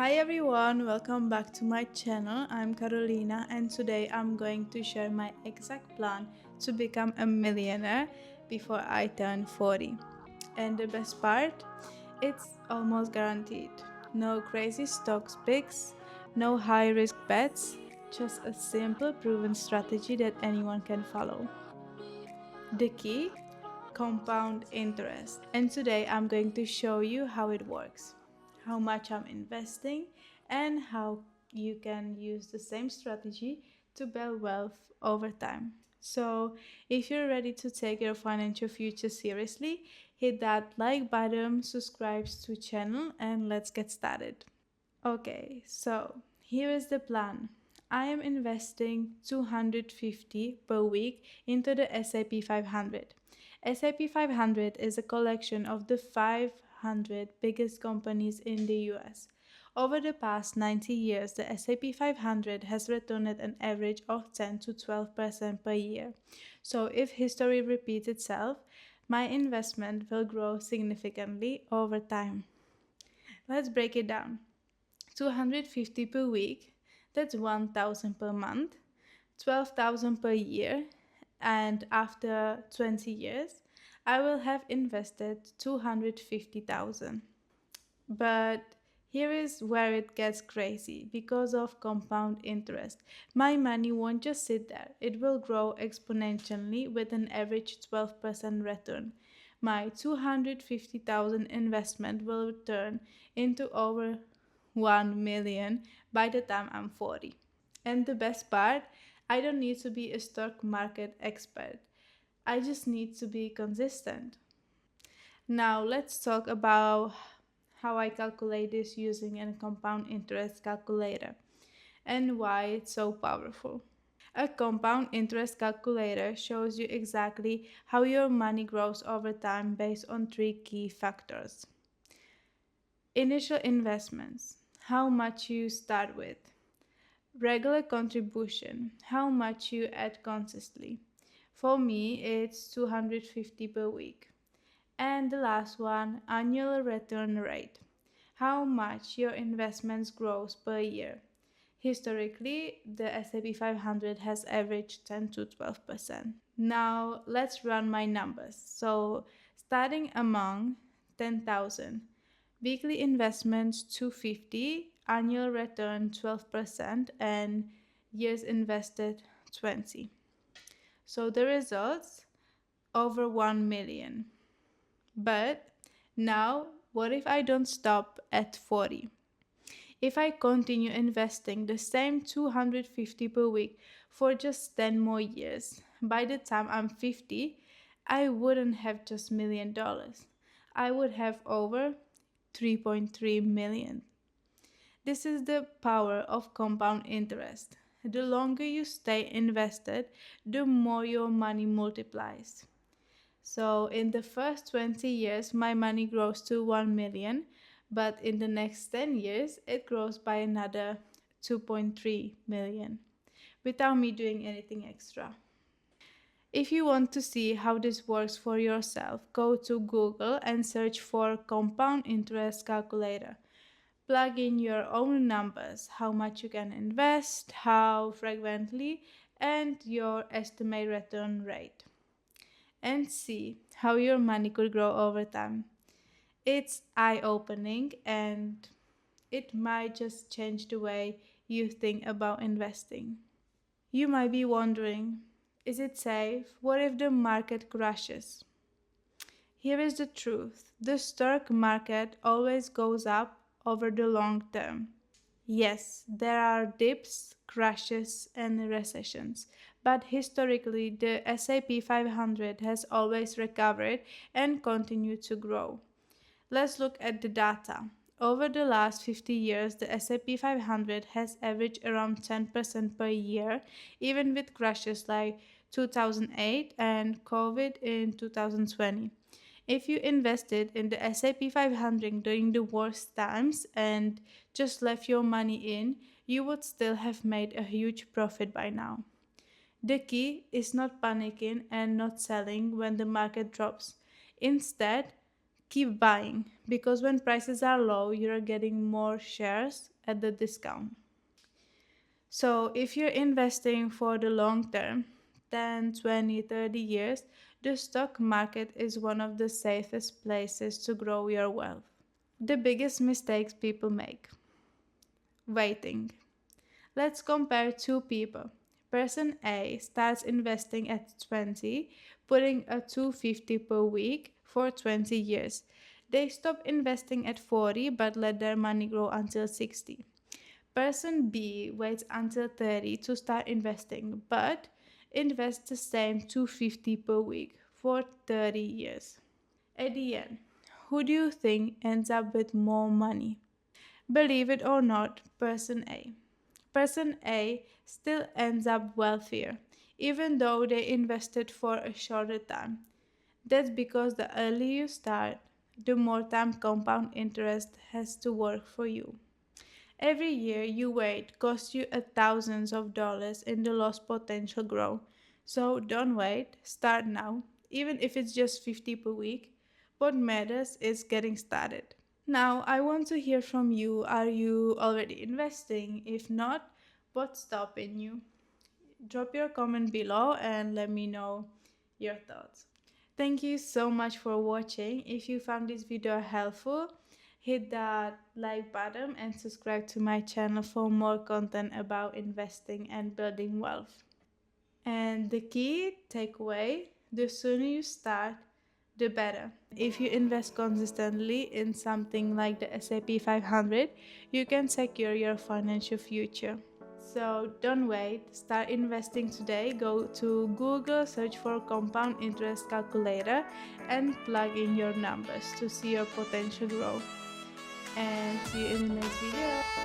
Hi everyone, welcome back to my channel. I'm Karolina and today I'm going to share my exact plan to become a millionaire before I turn 40. And the best part, it's almost guaranteed. No crazy stocks picks, no high risk bets, just a simple proven strategy that anyone can follow. The key? Compound interest. And today I'm going to show you how it works, how much I'm investing, and how you can use the same strategy to build wealth over time. So, if you're ready to take your financial future seriously, hit that like button, subscribe to channel, and let's get started. Okay, so here is the plan. I am investing 250 per week into the S&P 500. S&P 500 is a collection of the 500 biggest companies in the US. Over the past 90 years, the S&P 500 has returned at an average of 10 to 12% per year. So if history repeats itself, my investment will grow significantly over time. Let's break it down. 250 per week, that's 1000 per month, 12,000 per year, and after 20 years, I will have invested 250,000. But here is where it gets crazy because of compound interest. My money won't just sit there, it will grow exponentially with an average 12% return. My 250,000 investment will turn into over 1 million by the time I'm 40. And the best part, I don't need to be a stock market expert. I just need to be consistent. Now, let's talk about how I calculate this using a compound interest calculator and why it's so powerful. A compound interest calculator shows you exactly how your money grows over time based on three key factors. Initial investments, how much you start with. Regular contribution, how much you add consistently. For me, it's 250 per week. And the last one, annual return rate, how much your investments grows per year. Historically, the S&P 500 has averaged 10 to 12%. Now, let's run my numbers. So, starting among 10,000, weekly investments 250, annual return 12%, and years invested 20. So the results over 1 million. But now, what if I don't stop at 40? If I continue investing the same 250 per week for just 10 more years, by the time I'm 50, I wouldn't have just $1 million. I would have over 3.3 million. This is the power of compound interest. The longer you stay invested, the more your money multiplies. So in the first 20 years, my money grows to 1 million, but in the next 10 years, it grows by another 2.3 million without me doing anything extra. If you want to see how this works for yourself, go to Google and search for compound interest calculator. Plug in your own numbers, how much you can invest, how frequently, and your estimated return rate, and see how your money could grow over time. It's eye opening and it might just change the way you think about investing. You might be wondering, is it safe? What if the market crashes? Here is the truth, the stock market always goes up over the long term. Yes, there are dips, crashes, and recessions, but historically the S&P 500 has always recovered and continued to grow. Let's look at the data. Over the last 50 years, the S&P 500 has averaged around 10% per year, even with crashes like 2008 and COVID in 2020. If you invested in the S&P 500 during the worst times and just left your money in, you would still have made a huge profit by now. The key is not panicking and not selling when the market drops. Instead, Keep buying because when prices are low, you're getting more shares at the discount. So, if you're investing for the long term, 10, 20, 30 years, the stock market is one of the safest places to grow your wealth. The biggest mistakes people make: waiting. Let's compare two people. Person A starts investing at 20, putting a 250 per week for 20 years. They stop investing at 40 but let their money grow until 60. Person B waits until 30 to start investing but invests the same 250 per week for 30 years. At the end, who do you think ends up with more money? Believe it or not, person A. Person A still ends up wealthier, even though they invested for a shorter time. That's because the earlier you start, the more time compound interest has to work for you. Every year you wait costs you thousands of dollars in the lost potential growth. So don't wait, start now, even if it's just 50 per week. What matters is getting started. Now, I want to hear from you. Are you already investing? If not, what's stopping you? Drop your comment below and let me know your thoughts. Thank you so much for watching. If you found this video helpful, hit that like button and subscribe to my channel for more content about investing and building wealth. And the key takeaway: the sooner you start, the better. If you invest consistently in something like the S&P 500, you can secure your financial future. So don't wait, start investing today. Go to Google, search for compound interest calculator, and plug in your numbers to see your potential growth. And see you in the next video.